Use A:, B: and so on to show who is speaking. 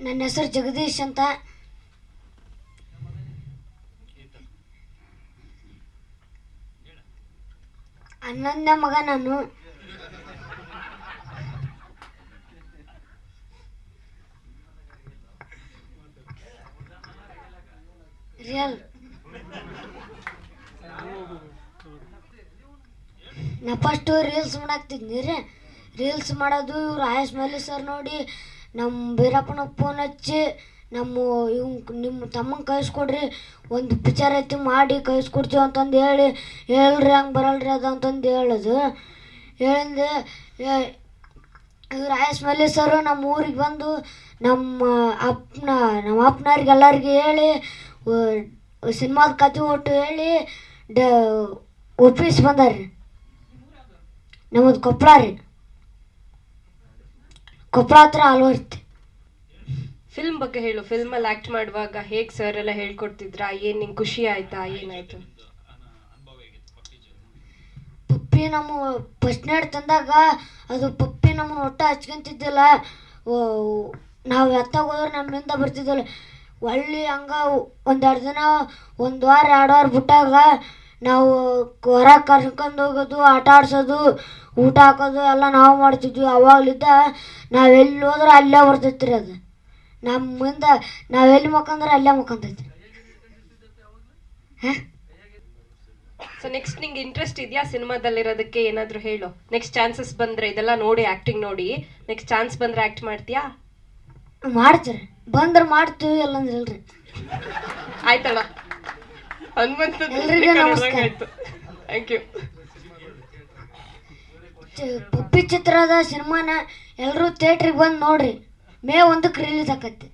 A: ನನ್ನ ಹೆಸರು ಜಗದೀಶ್ ಅಂತ. ಹನ್ನೊಂದನೇ ಮಗ ನಾನು. ರಿಯಲ್. ನಾ ಫಸ್ಟು ರೀಲ್ಸ್ ಮಾಡಾಕ್ತಿದ್ನಿ ರೀ. ರೀಲ್ಸ್ ಮಾಡೋದು ಇವ್ರು ಆಯಸ್ ಮಲ್ಲಿ ಸರ್ ನೋಡಿ ನಮ್ಮ ಬೀರಪ್ಪನ ಫೋನ್ ಹಚ್ಚಿ ನಿಮ್ಮ ತಮ್ಮಂಗೆ ಕಳಿಸ್ಕೊಡ್ರಿ, ಒಂದು ಪಿಕ್ಚರ್ ಐತಿ ಮಾಡಿ ಕಳಿಸ್ಕೊಡ್ತೀವಿ ಅಂತಂದು ಹೇಳ್ರಿ ಹಂಗೆ ಬರಲ್ರಿ ಅದು ಅಂತಂದು ಹೇಳೋದು. ಹೇಳಿಂದೆ ಇವ್ರು ಆಯಸ್ ಮಲ್ಲಿ ಸರು ನಮ್ಮ ಊರಿಗೆ ಬಂದು ನಮ್ಮ ಅಪ್ಪನವ್ರಿಗೆ ಎಲ್ಲರಿಗೆ ಹೇಳಿ ಸಿನಿಮಾದ ಕತೆ ಒಟ್ಟು ಹೇಳಿ ಒಪ್ಪಿಸಿ ಬಂದಾರ್ರಿ. ನಮ್ಮದು ಕೊಪ್ಪಳ ರೀ. ಕೊಪ್ಪಳ ಹತ್ರ ಆಲ್ವರ್ತಿ.
B: ಫಿಲ್ಮ್ ಬಗ್ಗೆ ಹೇಳು. ಫಿಲ್ಮಲ್ಲಿ ಆ್ಯಕ್ಟ್ ಮಾಡುವಾಗ ಹೇಗೆ ಸರ್ ಎಲ್ಲ ಹೇಳ್ಕೊಡ್ತಿದ್ರಾ? ಏನು ನಿಂಗೆ ಖುಷಿ ಆಯ್ತಾ? ಏನಾಯಿತು?
A: ಪಪ್ಪಿ ನಮ್ಮ ಫಸ್ಟ್ ನೈಟ್ ತಂದಾಗ ಅದು ಪಪ್ಪಿ ನಮ್ಮನ್ನು ಒಟ್ಟು ಹಚ್ಕೊಂತಿದ್ದಿಲ್ಲ. ನಾವು ಎತ್ತಾಗ ಹೋದ್ರೆ ನಮ್ಮಿಂದ ಬರ್ತಿದ್ದಿಲ್ಲ. ಒಳ್ಳೆ ಹಂಗೆ ಒಂದೆರಡು ದಿನ, ಒಂದು ವಾರ 2 ವಾರ ಬಿಟ್ಟಾಗ ನಾವು ಹೊರಗೆ ಕರ್ಕೊಂಡು ಹೋಗೋದು, ಆಟ ಆಡ್ಸೋದು, ಊಟ ಹಾಕೋದು ಎಲ್ಲ ನಾವು ಮಾಡ್ತಿದ್ವಿ. ಅವಾಗಲಿದ್ದ ನಾವೆಲ್ಲಿ ಹೋದ್ರೆ ಅಲ್ಲೇ ಬರ್ತೈತಿ ರೀ ಅದು. ನಮ್ಮಿಂದ ನಾವೆಲ್ಲಿ ಮಕ್ಕಂದ್ರೆ ಅಲ್ಲೇ ಮಕ್ಕಂತೈತಿ. ಹಾಂ.
B: ಸೊ ನೆಕ್ಸ್ಟ್ ನಿಂಗೆ ಇಂಟ್ರೆಸ್ಟ್ ಇದೆಯಾ ಸಿನಿಮಾದಲ್ಲಿರೋದಕ್ಕೆ? ಏನಾದರೂ ಹೇಳು. ನೆಕ್ಸ್ಟ್ ಚಾನ್ಸಸ್ ಬಂದರೆ, ಇದೆಲ್ಲ ನೋಡಿ ಆ್ಯಕ್ಟಿಂಗ್ ನೋಡಿ ನೆಕ್ಸ್ಟ್ ಚಾನ್ಸ್ ಬಂದರೆ ಆ್ಯಕ್ಟ್ ಮಾಡ್ತೀಯಾ?
A: ಮಾಡ್ತೀರಿ. ಬಂದ್ರೆ ಮಾಡ್ತೀವಿ, ಇಲ್ಲಂದ್ರೆ ಇಲ್ರಿ.
B: ಆಯ್ತಲ್ಲ,
A: ಎಲ್ರಿಗೂ ನಮಸ್ಕಾರ.
B: Thank you.
A: ಪಪ್ಪಿ ಚಿತ್ರದ ಸಿನಿಮಾನ ಎಲ್ಲರೂ ಥಿಯೇಟ್ರಿಗೆ ಬಂದು ನೋಡ್ರಿ. ಮೇ 1ಕ್ಕೆ ರಿಲೀಸ್ ಆಕತ್ತೆ.